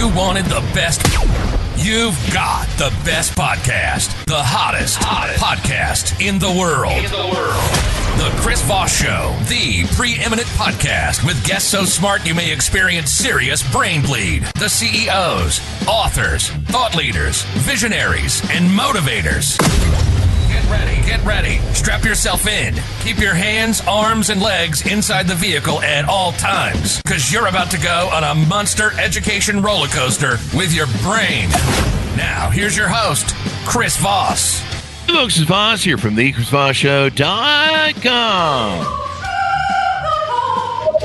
you wanted the best, you've got the best podcast, the hottest podcast in the world. The Chris Voss Show, the preeminent podcast with guests so smart you may experience serious brain bleed. The CEOs, authors, thought leaders, visionaries, and motivators. Get ready. Strap yourself in. Keep your hands, arms, and legs inside the vehicle at all times, because you're about to go on a monster education roller coaster with your brain. Now, here's your host, Chris Voss. Hey folks, it's Voss here from the ChrisVossShow.com.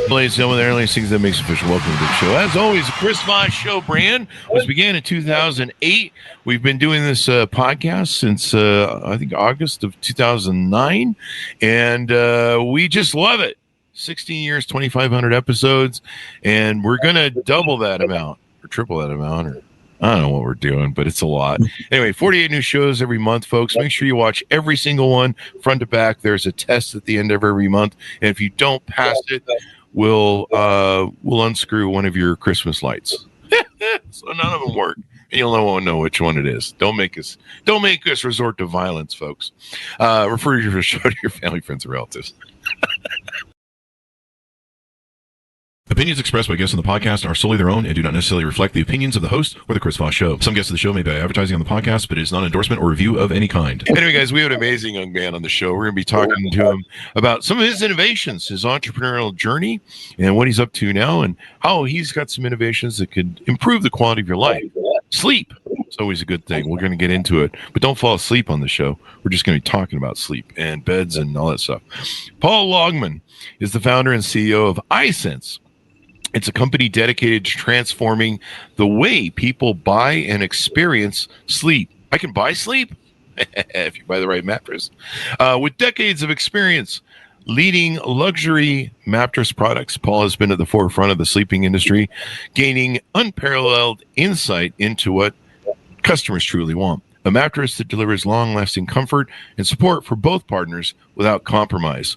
Ladies and gentlemen, the only things that makes official. Welcome to the show. As always, the Chris Voss Show brand was began in 2008. We've been doing this podcast since, I think, August of 2009, and we just love it. 16 years, 2,500 episodes, and we're going to double that amount, or triple that amount, or I don't know what we're doing, but it's a lot. Anyway, 48 new shows every month, folks. Make sure you watch every single one, front to back. There's a test at the end of every month, and if you don't pass it, we'll unscrew one of your Christmas lights. So none of them work, and you'll know which one it is. Don't make us resort to violence, folks. Refer your show to your family, friends, and relatives. Opinions expressed by guests on the podcast are solely their own and do not necessarily reflect the opinions of the host or the Chris Voss Show. Some guests of the show may be advertising on the podcast, but it is not an endorsement or review of any kind. Anyway, guys, we have an amazing young man on the show. We're going to be talking to him about some of his innovations, his entrepreneurial journey, and what he's up to now, and how he's got some innovations that could improve the quality of your life. Sleep. It's always a good thing. We're going to get into it, but don't fall asleep on the show. We're just going to be talking about sleep and beds and all that stuff. Paul Logman is the founder and CEO of iSense. It's a company dedicated to transforming the way people buy and experience sleep. I can buy sleep if you buy the right mattress. With decades of experience leading luxury mattress products, Paul has been at the forefront of the sleeping industry, gaining unparalleled insight into what customers truly want. A mattress that delivers long-lasting comfort and support for both partners without compromise.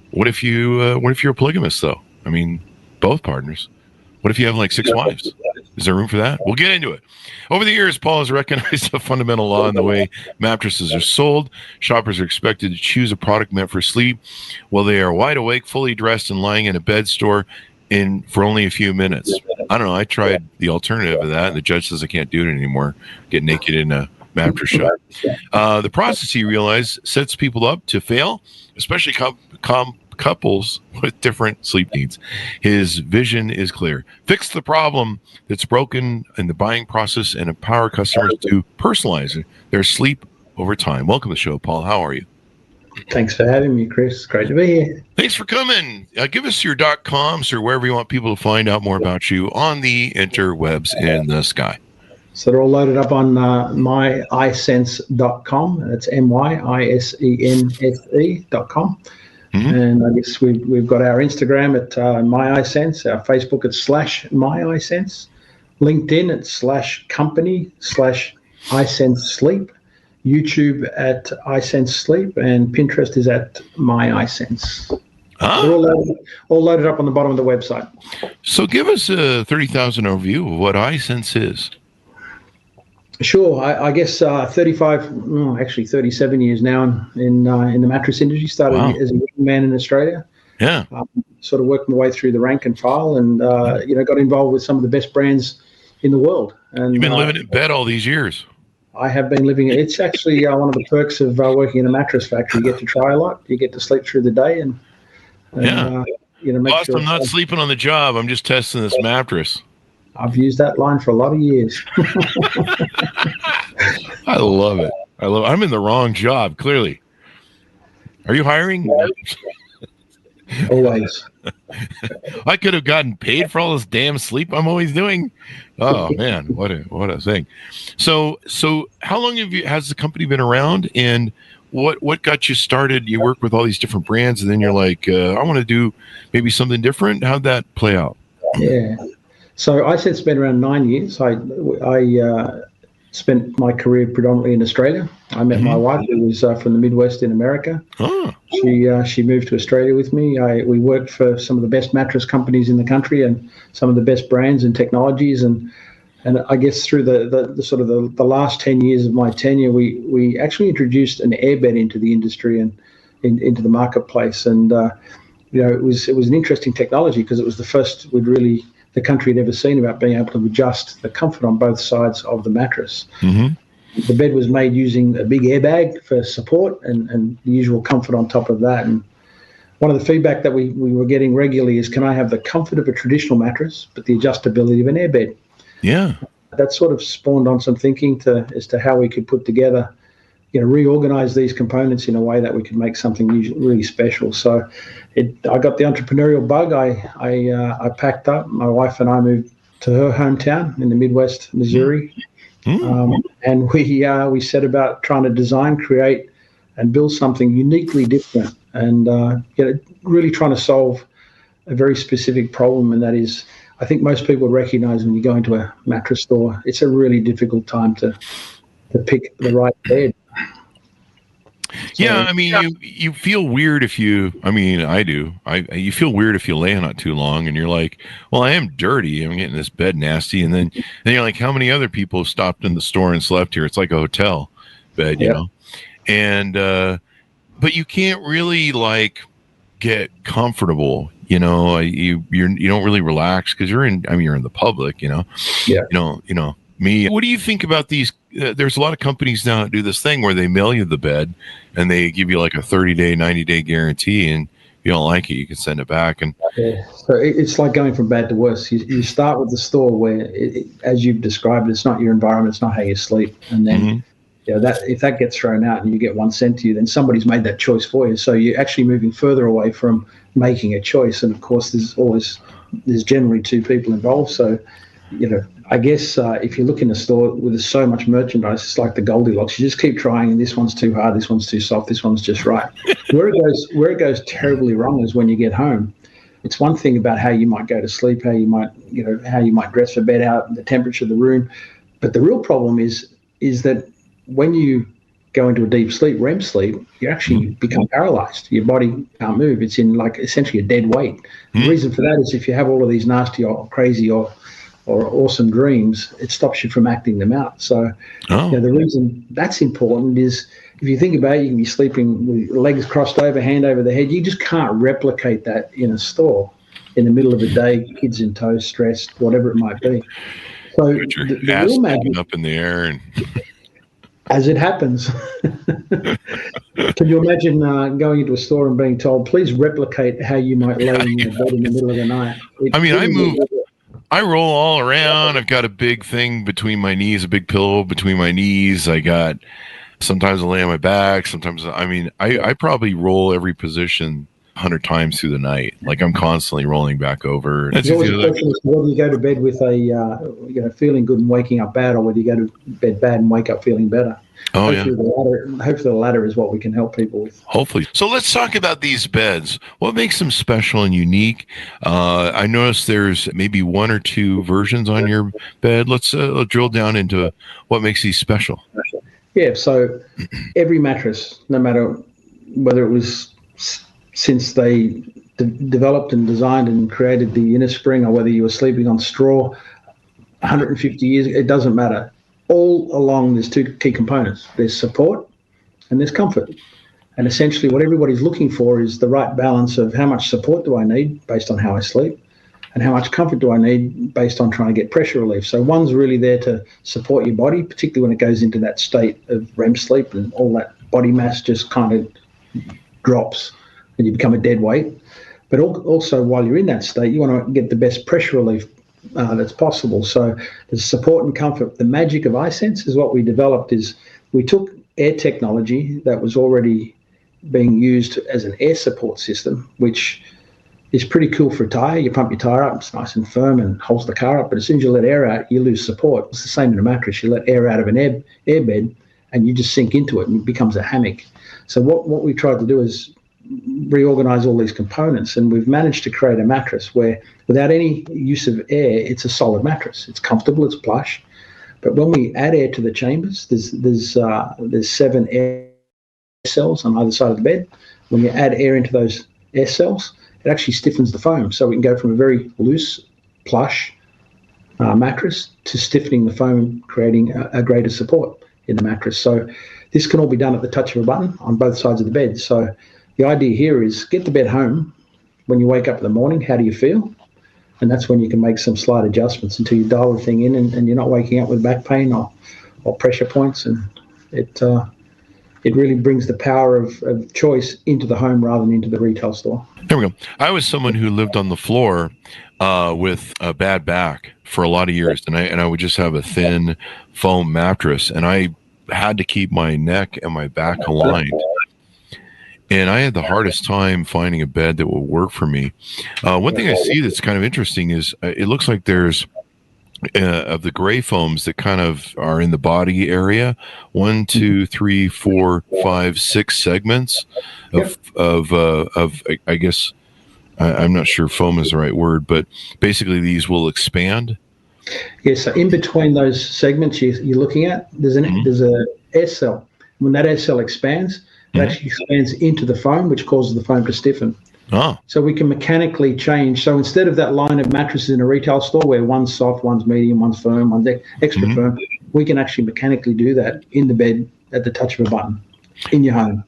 What if you're a polygamist, though? I mean, both partners. What if you have like 6 wives? Is there room for that? We'll get into it. Over the years, Paul has recognized a fundamental law in the way mattresses are sold. Shoppers are expected to choose a product meant for sleep while they are wide awake, fully dressed, and lying in a bed store for only a few minutes. I don't know. I tried the alternative of that, and the judge says I can't do it anymore. Get naked in a mattress shop. The process, he realized, sets people up to fail, especially couples with different sleep needs. His vision is clear. Fix the problem that's broken in the buying process and empower customers to personalize their sleep over time. Welcome to the show, Paul. How are you? Thanks for having me, Chris. Great to be here. Thanks for coming. Give us your .coms or wherever you want people to find out more about you on the interwebs in the sky. So they're all loaded up on myisense.com. That's myisense.com. Mm-hmm. And I guess we've got our Instagram at myisense, our Facebook at /myisense, LinkedIn at /company/iSense Sleep, YouTube at iSense Sleep, and Pinterest is at myisense. They're all loaded up on the bottom of the website. So give us a 30,000 overview of what iSense is. Sure. I guess 37 years now in the mattress industry. Started as a young man in Australia. Yeah. Sort of worked my way through the rank and file, and got involved with some of the best brands in the world. And you've been living in bed all these years. I have been living. It's actually one of the perks of working in a mattress factory. You get to try a lot. You get to sleep through the day, and make Boss, sure I'm not sleeping on the job. I'm just testing this mattress. I've used that line for a lot of years. I love it. I'm in the wrong job, clearly. Are you hiring? Always. I could have gotten paid for all this damn sleep I'm always doing. Oh man, what a thing. So how long has the company been around, and what got you started? You work with all these different brands, and then you're like, I want to do maybe something different. How'd that play out? Yeah. So iSense been around 9 years. I spent my career predominantly in Australia. I met my wife, who was from the Midwest in America. Oh. She moved to Australia with me. We worked for some of the best mattress companies in the country and some of the best brands and technologies. And And I guess through the sort of the last 10 years of my tenure, we actually introduced an airbed into the industry and into the marketplace. And it was an interesting technology because it was the first the country had ever seen about being able to adjust the comfort on both sides of the mattress. Mm-hmm. The bed was made using a big airbag for support and the usual comfort on top of that. And one of the feedback that we were getting regularly is, can I have the comfort of a traditional mattress, but the adjustability of an airbed? Yeah. That sort of spawned on some thinking as to how we could put together, reorganize these components in a way that we could make something really special. So I got the entrepreneurial bug. I packed up. My wife and I moved to her hometown in the Midwest, Missouri. And we set about trying to design, create, and build something uniquely different, and really trying to solve a very specific problem. And that is, I think most people recognize when you go into a mattress store, it's a really difficult time to pick the right bed. So, yeah, I mean, you feel weird if I do. You feel weird if you lay on it too long and you're like, well, I am dirty. I'm getting this bed nasty. And then you're like, how many other people have stopped in the store and slept here? It's like a hotel bed, you know? And, but you can't really get comfortable, you don't really relax because you're in the public, Yeah. Me. What do you think about these? There's a lot of companies now that do this thing where they mail you the bed and they give you like a 30-day, 90-day guarantee, and if you don't like it, you can send it back. And so it's like going from bad to worse. You start with the store where, as you've described, it's not your environment, it's not how you sleep, and then if that gets thrown out and you get one sent to you, then somebody's made that choice for you. So you're actually moving further away from making a choice. And of course, there's generally two people involved. So I guess if you look in a store where there's so much merchandise, it's like the Goldilocks. You just keep trying, and this one's too hard, this one's too soft, this one's just right. Where it goes terribly wrong is when you get home. It's one thing about how you might go to sleep, how you might dress for bed, out the temperature of the room, but the real problem is that when you go into a deep sleep, REM sleep, you actually become paralyzed. Your body can't move. It's in essentially a dead weight. The reason for that is if you have all of these nasty or crazy or awesome dreams, it stops you from acting them out. So the reason that's important is, if you think about it, you can be sleeping with legs crossed over, hand over the head. You just can't replicate that in a store in the middle of the day, kids in tow, stressed, whatever it might be. So the real magic up in the air and as it happens. Can you imagine going into a store and being told, please replicate how you might lay in your bed in the middle of the night? I roll all around. I've got a big thing between my knees, a big pillow between my knees. Sometimes I lay on my back. Sometimes, I probably roll every position 100 times through the night. Like I'm constantly rolling back over. It's always a question as to whether you go to bed with a feeling good and waking up bad, or whether you go to bed bad and wake up feeling better. Hopefully the latter is what we can help people with. Hopefully. So let's talk about these beds. What makes them special and unique? I noticed there's maybe one or two versions on your bed. Let's drill down into what makes these special. Yeah, so every mattress, no matter whether it was since they developed and designed and created the inner spring, or whether you were sleeping on straw 150 years, it doesn't matter. All along, there's two key components. There's support and there's comfort. And essentially what everybody's looking for is the right balance of how much support do I need based on how I sleep, and how much comfort do I need based on trying to get pressure relief. So one's really there to support your body, particularly when it goes into that state of REM sleep and all that body mass just kind of drops and you become a dead weight. But also while you're in that state, you want to get the best pressure relief that's possible. So there's support and comfort. The magic of iSense is what we developed is we took air technology that was already being used as an air support system, which is pretty cool for a tire. You pump your tire up, it's nice and firm and holds the car up, but as soon as you let air out, you lose support. It's the same in a mattress. You let air out of an airbed and you just sink into it and it becomes a hammock. So what we tried to do is reorganize all these components, and we've managed to create a mattress where without any use of air, it's a solid mattress. It's comfortable, it's plush. But when we add air to the chambers, there's 7 air cells on either side of the bed. When you add air into those air cells, it actually stiffens the foam. So we can go from a very loose, plush, mattress to stiffening the foam, creating a greater support in the mattress. So this can all be done at the touch of a button on both sides of the bed. So the idea here is get the bed home. When you wake up in the morning, how do you feel? And that's when you can make some slight adjustments until you dial the thing in and you're not waking up with back pain or pressure points. And it really brings the power of choice into the home rather than into the retail store. There we go. I was someone who lived on the floor with a bad back for a lot of years, and I would just have a thin foam mattress, and I had to keep my neck and my back aligned. And I had the hardest time finding a bed that would work for me. One thing I see that's kind of interesting is it looks like there's of the gray foams that kind of are in the body area, 1, 2, 3, 4, 5, 6 segments of I guess I'm not sure foam is the right word, but basically these will expand. Yes, so in between those segments you're looking at, there's a air cell. When that air cell expands, it actually expands into the foam, which causes the foam to stiffen. Oh. So we can mechanically change. So instead of that line of mattresses in a retail store where one's soft, one's medium, one's firm, one's extra firm, we can actually mechanically do that in the bed at the touch of a button in your home.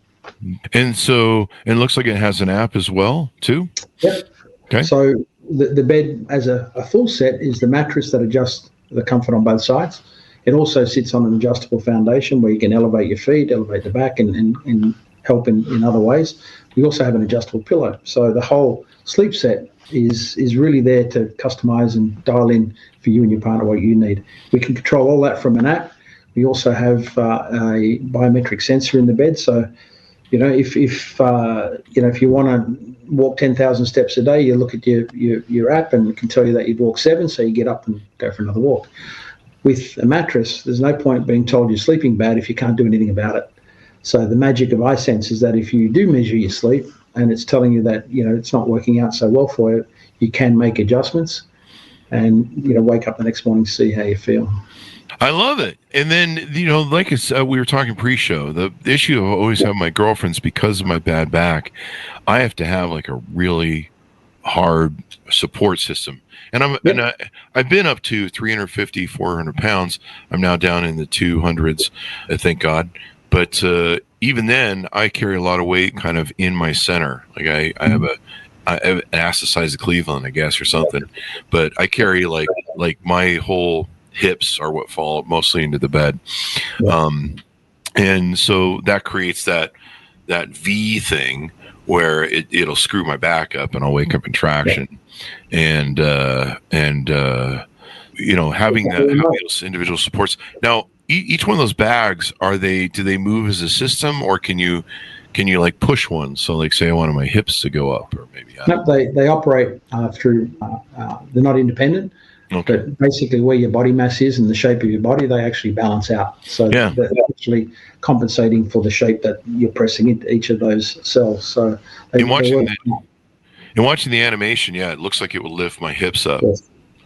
And so it looks like it has an app as well, too? Yep. Okay. So the bed as a full set is the mattress that adjusts the comfort on both sides. It also sits on an adjustable foundation where you can elevate your feet, elevate the back, and help in other ways. We also have an adjustable pillow. So the whole sleep set is really there to customize and dial in for you and your partner what you need. We can control all that from an app. We also have a biometric sensor in the bed. So, if you want to walk 10,000 steps a day, you look at your app and it can tell you that you'd walk 7, so you get up and go for another walk. With a mattress, there's no point being told you're sleeping bad if you can't do anything about it. So the magic of iSense is that if you do measure your sleep and it's telling you that, it's not working out so well for you, you can make adjustments and, wake up the next morning to see how you feel. I love it. And then, like we were talking pre-show, the issue I always have with my girlfriends, because of my bad back, I have to have like a really hard support system. And I've been up to 350, 400 pounds. I'm now down in the 200s, thank God. But even then, I carry a lot of weight kind of in my center. Like I have an ass the size of Cleveland, I guess, or something. But I carry like my whole hips are what fall mostly into the bed. Yeah. And so that creates that V thing where it'll screw my back up and I'll wake up in traction. And having those individual supports. Now, each one of those bags, do they move as a system, or can you like push one? So like say I wanted my hips to go up, or maybe they operate through. They're not independent. Okay. But basically, where your body mass is and the shape of your body, they actually balance out. So they're actually compensating for the shape that you're pressing into each of those cells. So in watching the animation, it looks like it will lift my hips up. Yes.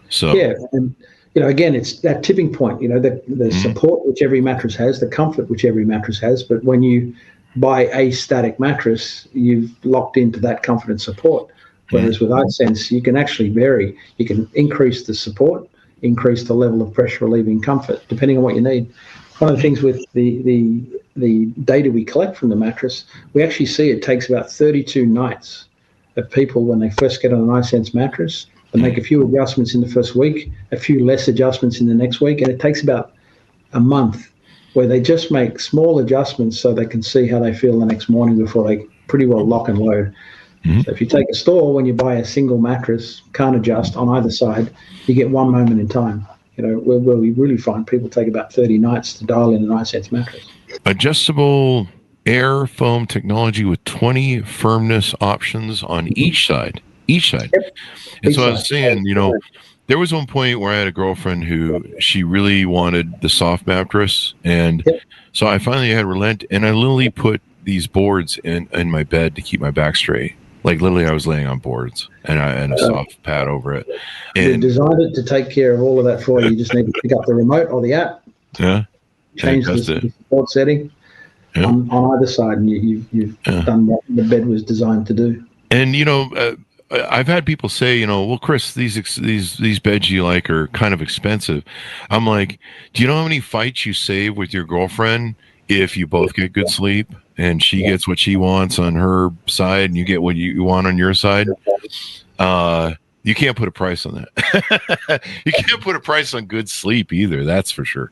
So and again, it's that tipping point. The support which every mattress has, the comfort which every mattress has. But when you buy a static mattress, you've locked into that comfort and support. Whereas with iSense, you can actually vary. You can increase the support, increase the level of pressure relieving comfort, depending on what you need. One of the things with the data we collect from the mattress, we actually see it takes about 32 nights of people when they first get on an iSense mattress. They make a few adjustments in the first week, a few less adjustments in the next week, and it takes about a month where they just make small adjustments so they can see how they feel the next morning before they pretty well lock and load. So if you take a store, when you buy a single mattress, can't adjust on either side, you get one moment in time. Where we really find people take about 30 nights to dial in an iSense mattress. Adjustable air foam technology with 20 firmness options on each side. Yep. And so I was saying, there was one point where I had a girlfriend who she really wanted the soft mattress. And so I finally had relent, and I literally put these boards in my bed to keep my back straight. Like literally I was laying on boards and a soft pad over it. And we designed it to take care of all of that for you. You just need to pick up the remote or the app. Yeah. Change the support setting on either side, and you've done what the bed was designed to do. And, I've had people say, well, Chris, these beds you like are kind of expensive. I'm like, do you know how many fights you save with your girlfriend if you both get good sleep and she gets what she wants on her side and you get what you want on your side? You can't put a price on that. You can't put a price on good sleep either. That's for sure.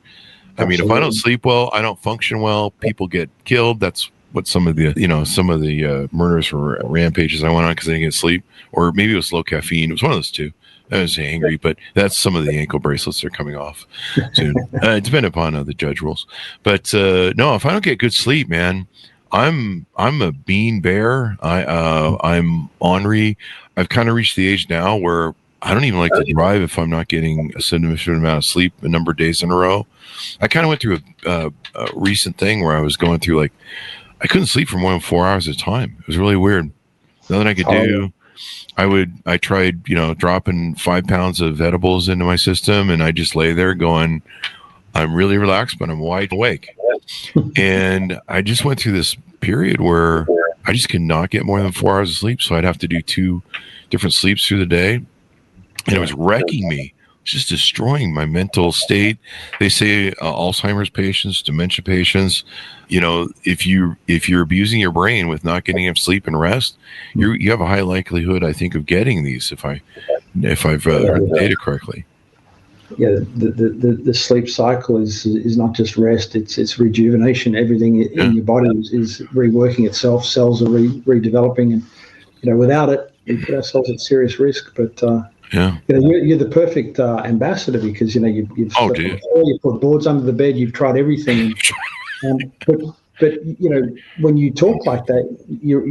I mean, if I don't sleep well, I don't function well. People get killed. That's what some of the murders or rampages I went on because I didn't get sleep, or maybe it was low caffeine. It was one of those two. I was angry, but that's some of the ankle bracelets that are coming off soon. Depending upon the judge rules. But no, if I don't get good sleep, man, I'm a bean bear. I'm ornery. I've kind of reached the age now where I don't even like to drive if I'm not getting a significant amount of sleep a number of days in a row. I kind of went through a recent thing where I was going through I couldn't sleep for more than 4 hours at a time. It was really weird. Nothing I could do. I tried, dropping 5 pounds of edibles into my system, and I just lay there going, I'm really relaxed, but I'm wide awake. And I just went through this period where I just could not get more than 4 hours of sleep. So I'd have to do 2 different sleeps through the day. And it was wrecking me. Just destroying my mental state. They say Alzheimer's patients, dementia patients, if you're abusing your brain with not getting enough sleep and rest, you have a high likelihood, I think, of getting these. If I've heard the data correctly. Yeah, the sleep cycle is not just rest; it's rejuvenation. Everything in your body is reworking itself. Cells are redeveloping, and without it, we put ourselves at serious risk. But yeah, you're the perfect ambassador because you've you put boards under the bed, you've tried everything, but when you talk like that, you're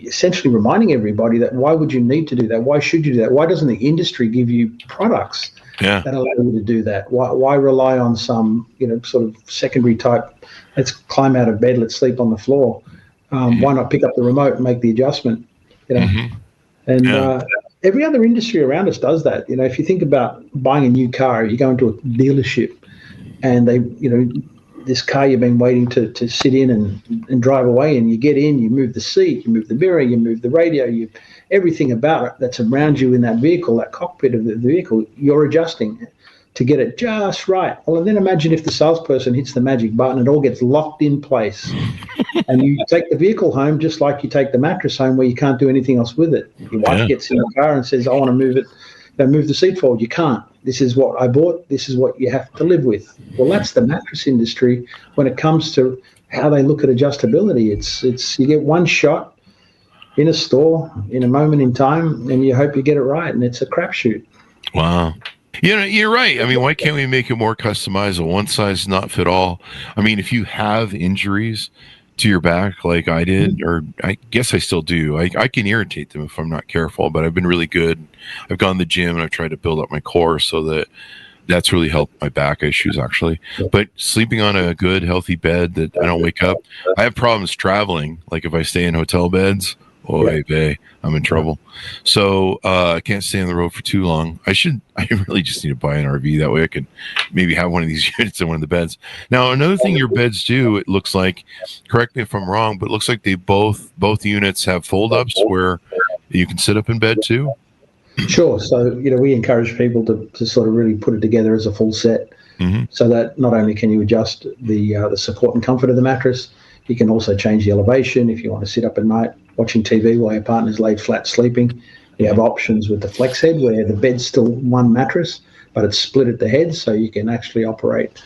essentially reminding everybody that why would you need to do that? Why should you do that? Why doesn't the industry give you products that allow you to do that? Why rely on some sort of secondary type? Let's climb out of bed, let's sleep on the floor. Why not pick up the remote and make the adjustment? And every other industry around us does that. If you think about buying a new car, you go into a dealership and they, this car you've been waiting to sit in and drive away, and you get in, you move the seat, you move the mirror, you move the radio, everything about it that's around you in that vehicle, that cockpit of the vehicle, you're adjusting to get it just right. Well, and then imagine if the salesperson hits the magic button, it all gets locked in place. And you take the vehicle home just like you take the mattress home where you can't do anything else with it. Your wife gets in the car and says, I want to move it, move the seat forward. You can't. This is what I bought. This is what you have to live with. Well, that's the mattress industry when it comes to how they look at adjustability. It's you get one shot in a store in a moment in time, and you hope you get it right, and it's a crapshoot. Wow. You're right. I mean, why can't we make it more customizable? One size not fit all. I mean, if you have injuries to your back like I did, or I guess I still do, I can irritate them if I'm not careful, but I've been really good. I've gone to the gym and I've tried to build up my core so that's really helped my back issues actually. But sleeping on a good, healthy bed that I don't wake up. I have problems traveling. Like if I stay in hotel beds, I'm in trouble. So I can't stay on the road for too long. I really just need to buy an RV. That way I can maybe have one of these units in one of the beds. Now, another thing your beds do, it looks like, correct me if I'm wrong, but it looks like they both units have fold-ups where you can sit up in bed too. Sure. So, we encourage people to sort of really put it together as a full set, so that not only can you adjust the support and comfort of the mattress, you can also change the elevation if you want to sit up at night watching TV while your partner's laid flat sleeping. You have options with the flex head where the bed's still one mattress, but it's split at the head, so you can actually operate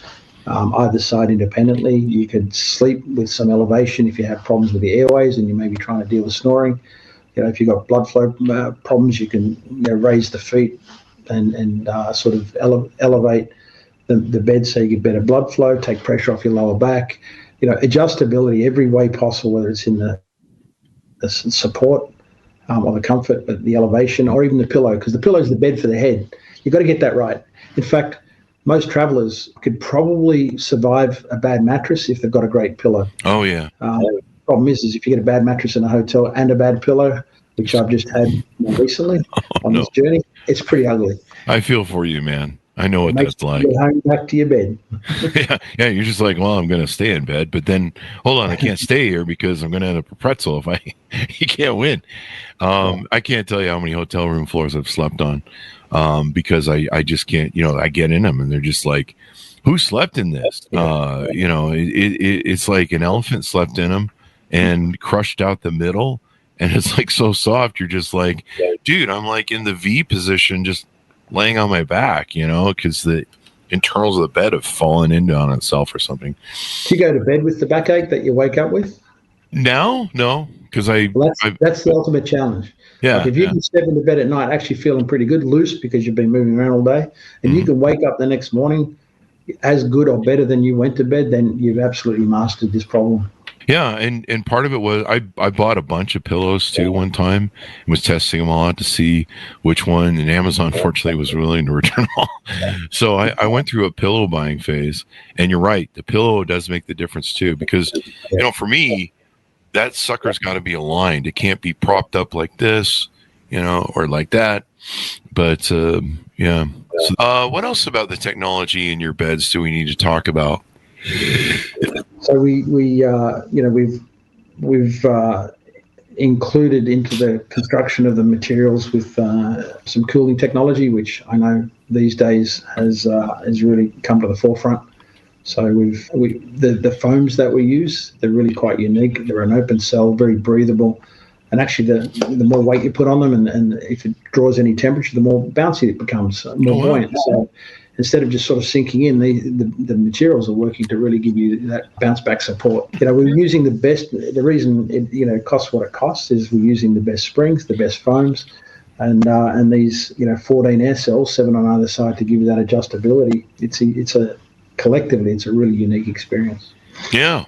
either side independently. You could sleep with some elevation if you have problems with the airways and you may be trying to deal with snoring. If you've got blood flow problems, you can raise the feet and sort of elevate the bed so you get better blood flow, take pressure off your lower back. Adjustability every way possible, whether it's in the support or the comfort, but the elevation, or even the pillow, because the pillow is the bed for the head. You've got to get that right. In fact, most travelers could probably survive a bad mattress if they've got a great pillow. Oh, yeah. Problem is if you get a bad mattress in a hotel and a bad pillow, which I've just had more recently on this journey, it's pretty ugly. I feel for you, man. I know what that's like. Get home back to your bed. yeah. You're just like, well, I'm going to stay in bed, but then hold on, I can't stay here because I'm going to end up a pretzel if you can't win. I can't tell you how many hotel room floors I've slept on because I just can't. I get in them and they're just like, who slept in this? It's like an elephant slept in them and crushed out the middle, and it's like so soft. You're just like, dude, I'm like in the V position, just laying on my back, because the internals of the bed have fallen into on itself or something. Do you go to bed with the backache that you wake up with? No, because that's the ultimate challenge. Yeah. Like if you can step into bed at night actually feeling pretty good, loose because you've been moving around all day, and you can wake up the next morning as good or better than you went to bed, then you've absolutely mastered this problem. Yeah, and part of it was I bought a bunch of pillows too one time and was testing them all out to see which one, and Amazon fortunately was willing to return them all. So I went through a pillow buying phase, and you're right, the pillow does make the difference too, because for me, that sucker's got to be aligned. It can't be propped up like this, or like that. But yeah. So, what else about the technology in your beds do we need to talk about? So we've included into the construction of the materials with some cooling technology, which I know these days has really come to the forefront. So the foams that we use, they're really quite unique. They're an open cell, very breathable. And actually, the more weight you put on them, and if it draws any temperature, the more bouncy it becomes, more buoyant. So instead of just sort of sinking in, the materials are working to really give you that bounce back support. We're using the best. The reason it costs what it costs is we're using the best springs, the best foams, and these 14 air cells, 7 on either side, to give you that adjustability. Collectively, it's a really unique experience. Yeah.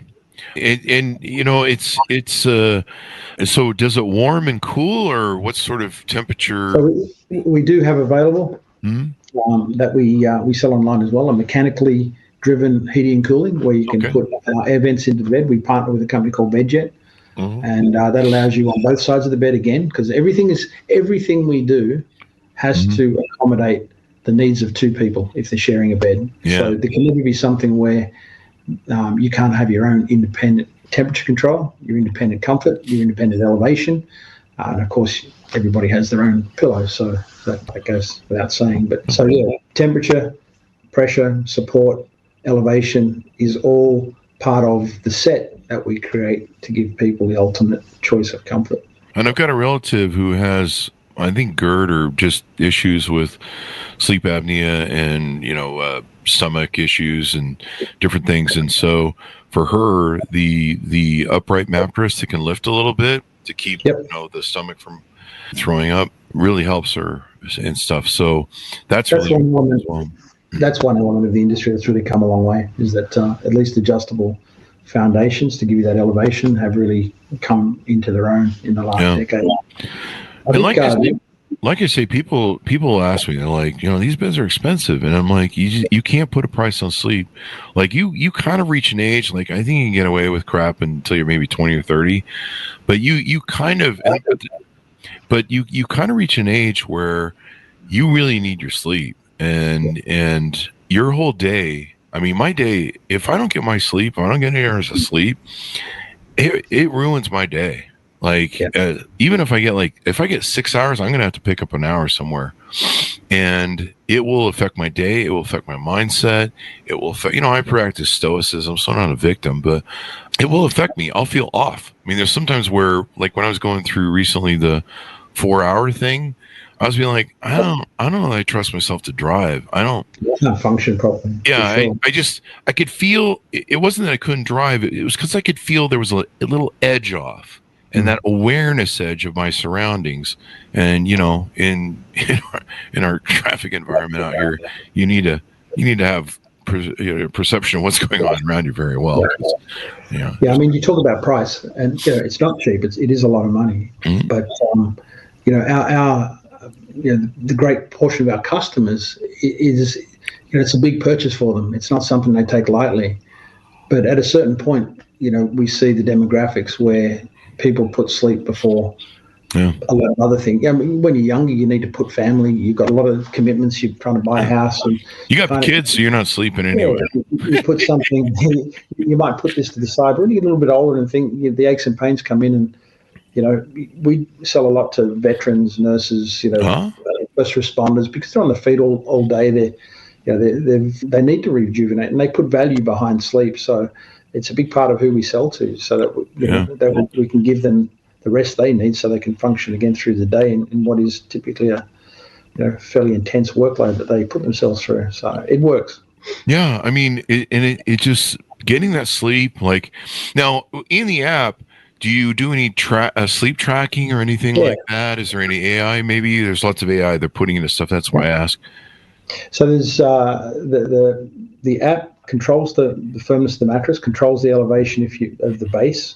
And it's so does it warm and cool, or what sort of temperature? So we do have available that we sell online as well, a mechanically driven heating and cooling where you can put air vents into the bed. We partner with a company called Bedjet, and that allows you on both sides of the bed again, because everything we do has to accommodate the needs of two people if they're sharing a bed. Yeah. So there can never be something where you can't have your own independent temperature control, your independent comfort, your independent elevation, and of course everybody has their own pillow, so that goes without saying. But so temperature, pressure, support, elevation is all part of the set that we create to give people the ultimate choice of comfort. And I've got a relative who has, I think, GERD or just issues with sleep apnea and stomach issues and different things, and so for her, the upright mattress that can lift a little bit to keep the stomach from throwing up really helps her and stuff. So that's really one as well. That's one element of the industry that's really come a long way, is that at least adjustable foundations to give you that elevation have really come into their own in the last decade. Like I say, people ask me, they're like, these beds are expensive, and I'm like, you can't put a price on sleep. Like you kind of reach an age, like I think you can get away with crap until you're maybe 20 or 30, but you kind of reach an age where you really need your sleep, and your whole day. I mean, my day, if I don't get my sleep, if I don't get 8 hours of sleep, it ruins my day. Like, even if I get 6 hours, I'm going to have to pick up an hour somewhere, and it will affect my day. It will affect my mindset. It will affect, I practice stoicism, so I'm not a victim, but it will affect me. I'll feel off. I mean, there's sometimes where, like when I was going through recently the 4-hour thing, I was being like, I don't know that I trust myself to drive. I don't function properly. Yeah. Sure. I could feel, it wasn't that I couldn't drive. It was because I could feel there was a little edge off. And that awareness edge of my surroundings, and in our traffic environment out here, you need to have perception of what's going on around you very well. Yeah, I mean, you talk about price, and it's not cheap. It is a lot of money, but our the great portion of our customers is it's a big purchase for them. It's not something they take lightly, but at a certain point, we see the demographics where people put sleep before a lot of other things. I mean, when you're younger, you need to put family. You've got a lot of commitments. You're trying to buy a house, and You got kids, so you're not sleeping anyway. You put something. You might put this to the side. But when you get a little bit older and think the aches and pains come in, and we sell a lot to veterans, nurses, first responders, because they're on the feet all day. They need to rejuvenate, and they put value behind sleep. So it's a big part of who we sell to, so that that we can give them the rest they need, so they can function again through the day in what is typically a fairly intense workload that they put themselves through. So it works. Yeah, I mean, it just getting that sleep. Like now in the app, do you do any sleep tracking or anything like that? Is there any AI? Maybe there's lots of AI they're putting into stuff. That's why I ask. So there's the app controls the firmness of the mattress, controls the elevation of the base,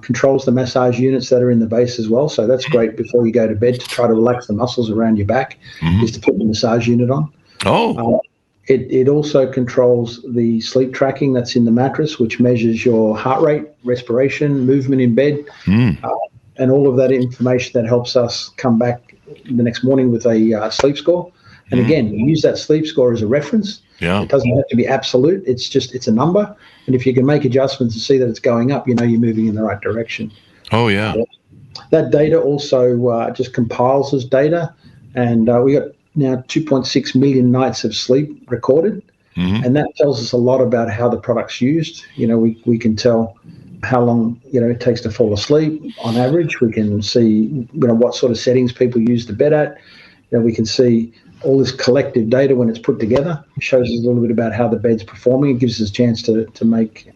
controls the massage units that are in the base as well. So that's great before you go to bed to try to relax the muscles around your back, is to put the massage unit on. It also controls the sleep tracking that's in the mattress, which measures your heart rate, respiration, movement in bed, and all of that information that helps us come back the next morning with a sleep score. And again, use that sleep score as a reference. Yeah. It doesn't have to be absolute. It's a number. And if you can make adjustments and see that it's going up, you're moving in the right direction. Oh, yeah. That data also just compiles as data. And we got now 2.6 million nights of sleep recorded. And that tells us a lot about how the product's used. We can tell how long, it takes to fall asleep on average. We can see, what sort of settings people use the bed at. We can see all this collective data when it's put together. It shows us a little bit about how the bed's performing. It gives us a chance to make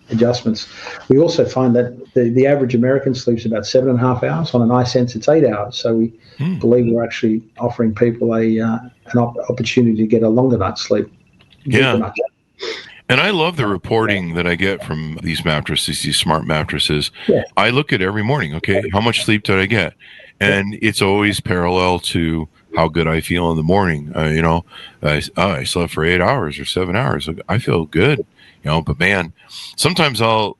adjustments. We also find that the average American sleeps about 7.5 hours. On an iSense, it's 8 hours. So we believe we're actually offering people an opportunity to get a longer night's sleep. Yeah. And I love the reporting that I get from these mattresses, these smart mattresses. Yeah. I look at every morning, okay, how much sleep did I get? And it's always parallel to how good I feel in the morning. I slept for 8 hours or 7 hours. I feel good, but man, sometimes I'll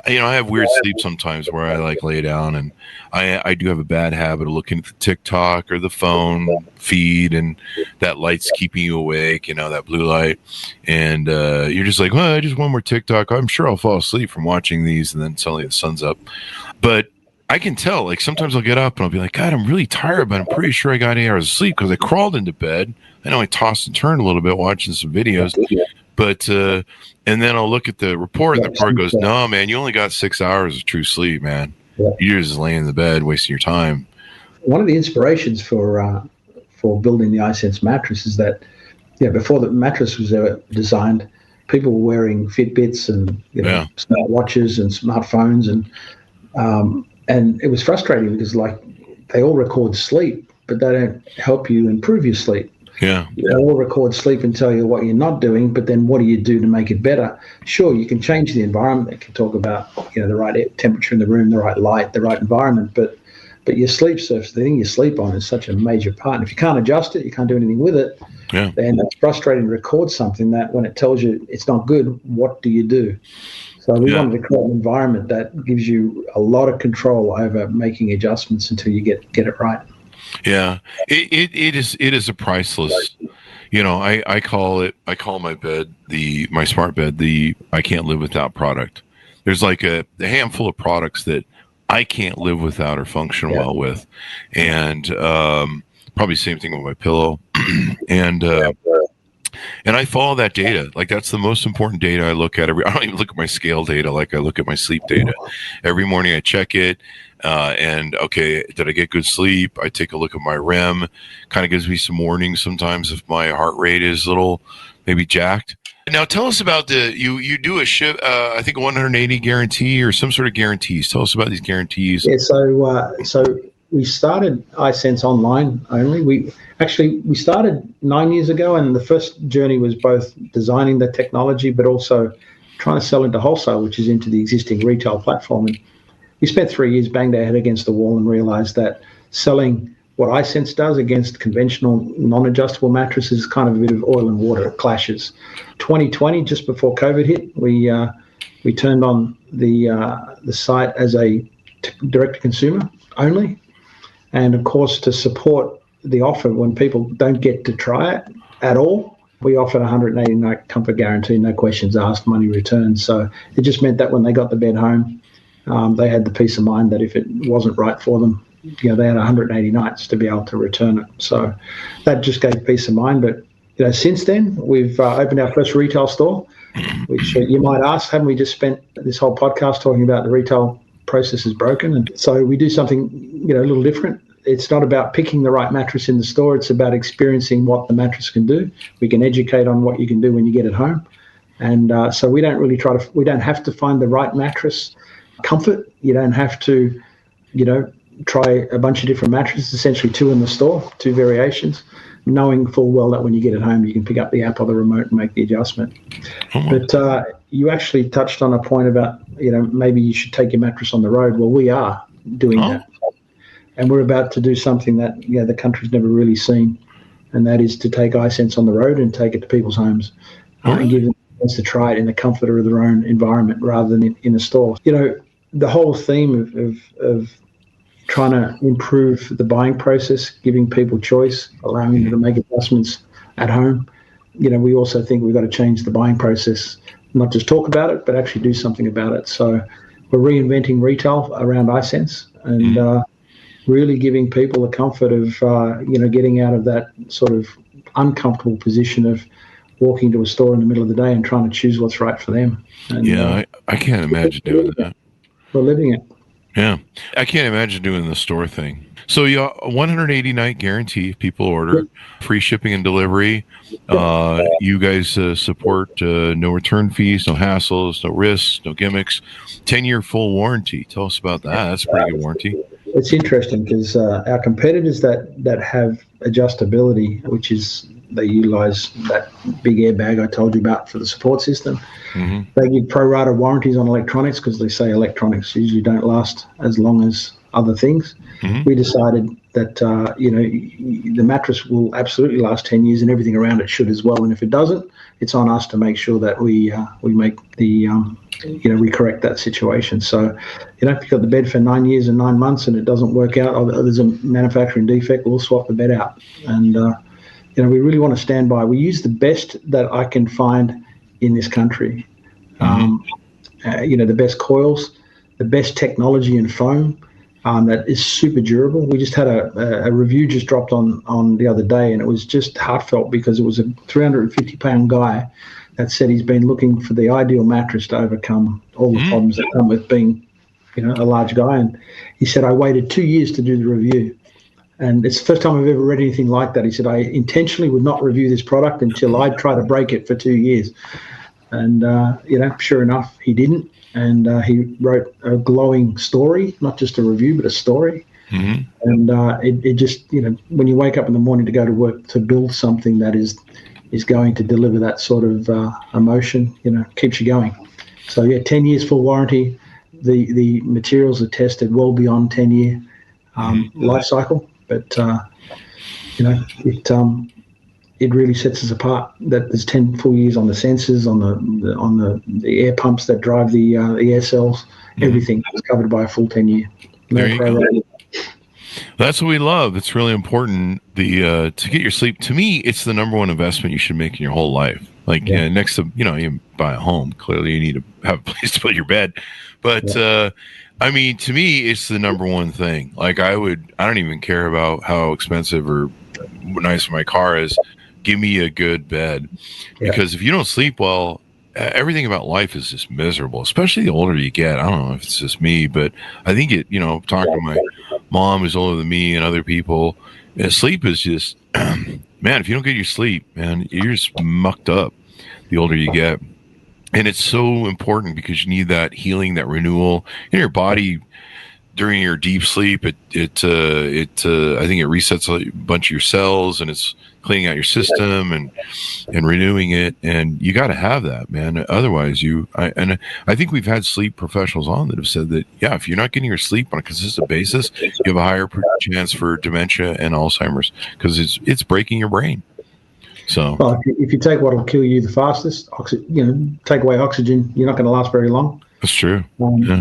I have weird sleep sometimes where I lay down, and I do have a bad habit of looking at the TikTok or the phone feed, and that light's keeping you awake, that blue light. And you're just like, well, just one more TikTok. I'm sure I'll fall asleep from watching these. And then suddenly the sun's up. But I can tell, sometimes I'll get up and I'll be like, God, I'm really tired, but I'm pretty sure I got 8 hours of sleep because I crawled into bed. I know I tossed and turned a little bit watching some videos, but, and then I'll look at the report and the report goes, no, man, you only got 6 hours of true sleep, man. Yeah. You're just laying in the bed, wasting your time. One of the inspirations for building the iSense mattress is that, before the mattress was ever designed, people were wearing Fitbits and, smartwatches and smartphones, and it was frustrating because they all record sleep, but they don't help you improve your sleep. Yeah. They all record sleep and tell you what you're not doing, but then what do you do to make it better? Sure, you can change the environment. It can talk about, the right temperature in the room, the right light, the right environment, but your sleep surface, the thing you sleep on, is such a major part. And if you can't adjust it, you can't do anything with it, then it's frustrating to record something that when it tells you it's not good, what do you do? So we wanted to create an environment that gives you a lot of control over making adjustments until you get it right. Yeah, it is a priceless. I call my bed my smart bed the I can't live without product. There's a handful of products that I can't live without or function well with, and probably same thing with my pillow, and I follow that data. That's the most important data I look at. I don't even look at my scale data. I look at my sleep data. Every morning I check it. And okay, did I get good sleep? I take a look at my REM. Kind of gives me some warnings sometimes if my heart rate is a little maybe jacked. Now tell us about you do a shift, I think a 180 guarantee or some sort of guarantees. Tell us about these guarantees. Yeah, so we started iSense online only. We started 9 years ago, and the first journey was both designing the technology, but also trying to sell into wholesale, which is into the existing retail platform. And we spent 3 years banged our head against the wall and realized that selling what iSense does against conventional non-adjustable mattresses is kind of a bit of oil and water. It clashes. 2020, just before COVID hit, we turned on the site as a direct-to-consumer only. And of course, to support the offer when people don't get to try it at all, we offered a 180-night comfort guarantee, no questions asked, money returned. So it just meant that when they got the bed home, they had the peace of mind that if it wasn't right for them, they had 180 nights to be able to return it. So that just gave peace of mind. But since then, we've opened our first retail store, which you might ask, haven't we just spent this whole podcast talking about the retail process is broken? And so we do something a little different. It's not about picking the right mattress in the store. It's about experiencing what the mattress can do. We can educate on what you can do when you get it home. And so we don't really we don't have to find the right mattress comfort. You don't have to, try a bunch of different mattresses, essentially 2 in the store, 2 variations, knowing full well that when you get it home, you can pick up the app or the remote and make the adjustment. But you actually touched on a point about, maybe you should take your mattress on the road. Well, we are doing that. And we're about to do something that the country's never really seen, and that is to take iSense on the road and take it to people's homes and give them a chance to try it in the comfort of their own environment rather than in a store. The whole theme of trying to improve the buying process, giving people choice, allowing them to make adjustments at home. We also think we've got to change the buying process, not just talk about it, but actually do something about it. So we're reinventing retail around iSense and really giving people the comfort of, getting out of that sort of uncomfortable position of walking to a store in the middle of the day and trying to choose what's right for them. And, I can't imagine doing that. We're living it. Yeah. I can't imagine doing the store thing. So you 180-night guarantee if people order, free shipping and delivery. You guys support no return fees, no hassles, no risks, no gimmicks. 10-year full warranty. Tell us about that. That's a pretty good warranty. It's interesting because our competitors that have adjustability, which is they utilize that big airbag I told you about for the support system. Mm-hmm. They give pro rata warranties on electronics because they say electronics usually don't last as long as other things. Mm-hmm. We decided that the mattress will absolutely last 10 years and everything around it should as well. And if it doesn't, it's on us to make sure that we make the we correct that situation. So, if you've got the bed for 9 years and 9 months and it doesn't work out, or there's a manufacturing defect, we'll swap the bed out. And we really want to stand by. We use the best that I can find in this country. Mm-hmm. The best coils, the best technology and foam. That is super durable. We just had a review just dropped on the other day, and it was just heartfelt because it was a 350-pound guy that said he's been looking for the ideal mattress to overcome all the problems that come with being, a large guy. And he said, I waited 2 years to do the review. And it's the first time I've ever read anything like that. He said, I intentionally would not review this product until I'd try to break it for 2 years. And, sure enough, he didn't. And he wrote a glowing story, not just a review, but a story. Mm-hmm. And it just, when you wake up in the morning to go to work to build something that is going to deliver that sort of emotion, keeps you going. So, 10 years full warranty. The materials are tested well beyond 10-year life cycle. But, it really sets us apart that there's 10 full years on the sensors, on the air pumps that drive the air cells. Mm-hmm. Everything is covered by a full 10-year. There you go. That's what we love. It's really important. To get your sleep. To me, it's the number one investment you should make in your whole life. Like next to you buy a home. Clearly, you need to have a place to put your bed. But to me, it's the number one thing. Like I don't even care about how expensive or nice my car is. Give me a good bed, because if you don't sleep well, everything about life is just miserable, especially the older you get. I don't know if it's just me, but I think talking to my mom who's older than me and other people, sleep is just, man, if you don't get your sleep, man, you're just mucked up the older you get. And it's so important because you need that healing, that renewal in your body. During your deep sleep, I think it resets a bunch of your cells, and it's cleaning out your system and renewing it. And you got to have that, man. Otherwise, I think we've had sleep professionals on that have said that, if you're not getting your sleep on a consistent basis, you have a higher chance for dementia and Alzheimer's because it's breaking your brain. So, well, if you take what will kill you the fastest, take away oxygen, you're not going to last very long. That's true.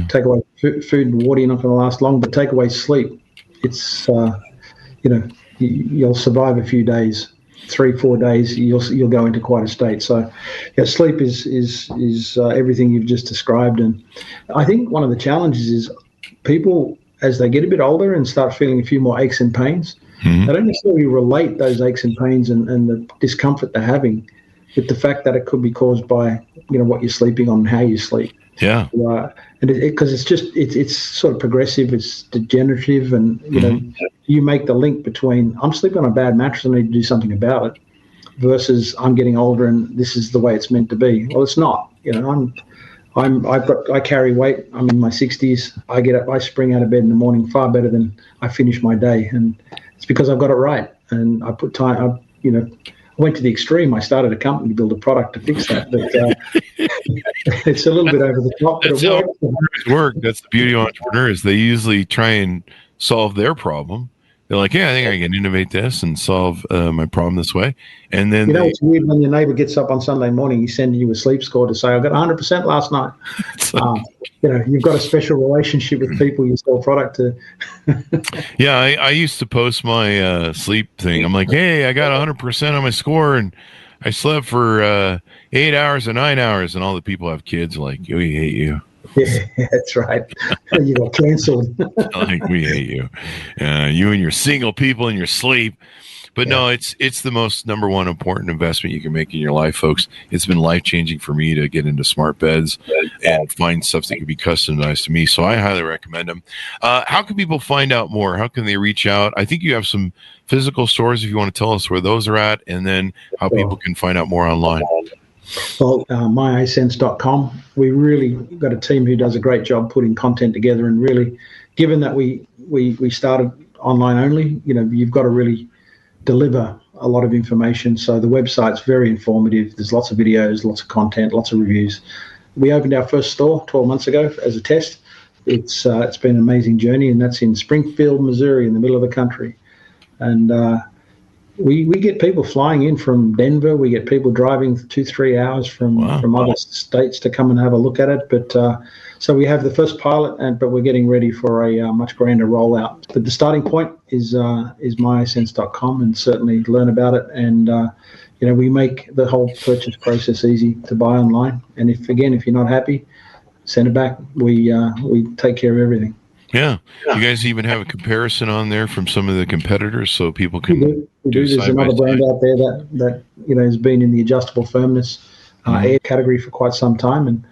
Take away food and water, you're not going to last long, but take away sleep, it's you'll survive a few days. 3-4 days, you'll go into quite a state. So, sleep is everything you've just described. And I think one of the challenges is people, as they get a bit older and start feeling a few more aches and pains, they don't necessarily relate those aches and pains and the discomfort they're having with the fact that it could be caused by what you're sleeping on and how you sleep. Yeah. And because it's sort of progressive, it's degenerative, and you make the link between I'm sleeping on a bad mattress, I need to do something about it, versus I'm getting older and this is the way it's meant to be. Well, it's not. I carry weight. I'm in my 60s. I get up, I spring out of bed in the morning far better than I finish my day, and it's because I've got it right. And I put time. I went to the extreme. I started a company to build a product to fix that, but it's a little bit over the top. That's how entrepreneurs work. That's the beauty of entrepreneurs. They usually try and solve their problem. They're like, yeah, I think I can innovate this and solve my problem this way. And then it's weird when your neighbor gets up on Sunday morning, he's sending you a sleep score to say, I got 100% last night. You've got a special relationship with people you sell product to. Yeah, I used to post my sleep thing. I'm like, hey, I got 100% on my score, and I slept for 8 hours or 9 hours, and all the people have kids like, we hate you. Yeah, that's right. You got canceled. Like, we hate you. You and your single people in your sleep. But no, it's the most number one important investment you can make in your life, folks. It's been life-changing for me to get into smart beds and find stuff that can be customized to me. So I highly recommend them. How can people find out more? How can they reach out? I think you have some physical stores if you want to tell us where those are at, and then how people can find out more online. Well, myisense.com. We really got a team who does a great job putting content together, and really, given that we started online only, you've got to really deliver a lot of information. So the website's very informative. There's lots of videos, lots of content, lots of reviews. We opened our first store 12 months ago as a test. It's been an amazing journey, and that's in Springfield, Missouri, in the middle of the country. And we get people flying in from Denver. We get people driving 2-3 hours from other states to come and have a look at it. But so we have the first pilot, but we're getting ready for a much grander rollout. But the starting point is myisense.com, and certainly learn about it. And we make the whole purchase process easy to buy online. And if you're not happy, send it back. We take care of everything. Yeah. You guys even have a comparison on there from some of the competitors, so people can. We do. There's another brand out there that has been in the adjustable firmness air category for quite some time, and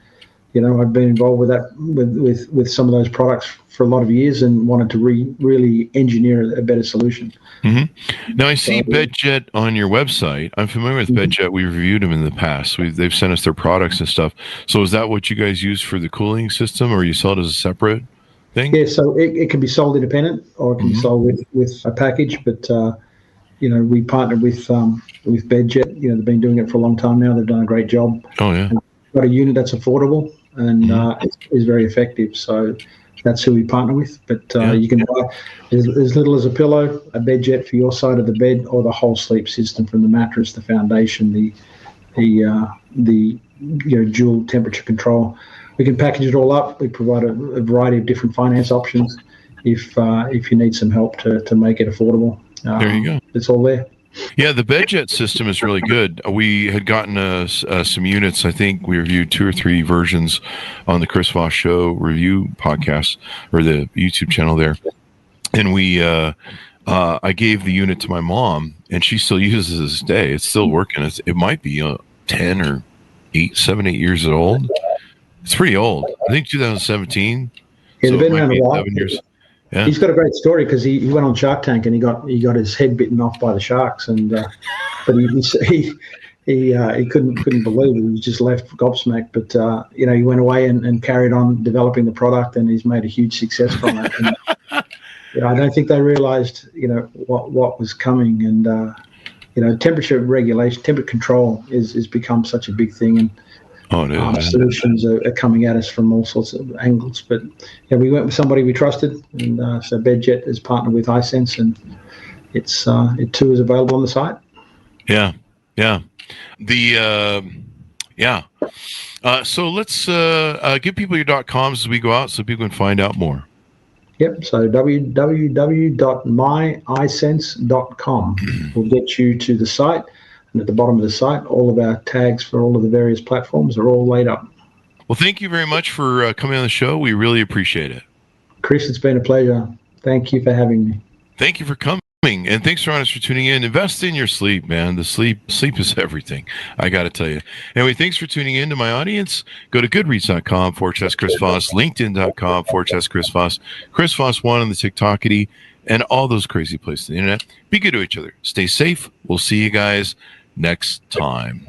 I've been involved with that with some of those products for a lot of years, and wanted to really engineer a better solution. Mm-hmm. Now I see BedJet on your website. I'm familiar with BedJet. We've reviewed them in the past. They've sent us their products and stuff. So is that what you guys use for the cooling system, or you sell it as a separate thing? Yeah, so it can be sold independent, or it can be sold with a package. But we partnered with BedJet. They've been doing it for a long time now. They've done a great job. Oh yeah, got a unit that's affordable and is very effective. So that's who we partner with. But you can buy as little as a pillow, a BedJet for your side of the bed, or the whole sleep system, from the mattress, the foundation, the dual temperature control. We can package it all up. We provide a variety of different finance options if you need some help to make it affordable. There you go. It's all there. Yeah, the BedJet system is really good. We had gotten some units. I think we reviewed 2 or 3 versions on the Chris Voss Show review podcast, or the YouTube channel there. And I gave the unit to my mom, and she still uses it this day. It's still working. It might be 10 or 7, 8 years old. It's pretty old. I think 2017. Yeah, so they've been around a while. 7 years. Yeah. He's got a great story, because he went on Shark Tank and he got his head bitten off by the sharks, and but he couldn't believe it. He was just left gobsmacked. But he went away and carried on developing the product, and he's made a huge success from it. And, I don't think they realized what was coming, and temperature regulation, temperature control is become such a big thing, and solutions are coming at us from all sorts of angles. But we went with somebody we trusted, and so BedJet is partnered with iSense, and it too is available on the site. Yeah. So let's give people your .coms as we go out, so people can find out more. Yep. So www.myisense.com will get you to the site. And at the bottom of the site, all of our tags for all of the various platforms are all laid up. Well, thank you very much for coming on the show. We really appreciate it. Chris, it's been a pleasure. Thank you for having me. Thank you for coming. And thanks, Ron, for tuning in. Invest in your sleep, man. The sleep is everything. I got to tell you. Anyway, thanks for tuning in to my audience. Go to goodreads.com/Chris Voss, LinkedIn.com/Chris Voss, Chris Voss 1 on the TikTokity, and all those crazy places on the internet. Be good to each other. Stay safe. We'll see you guys next time.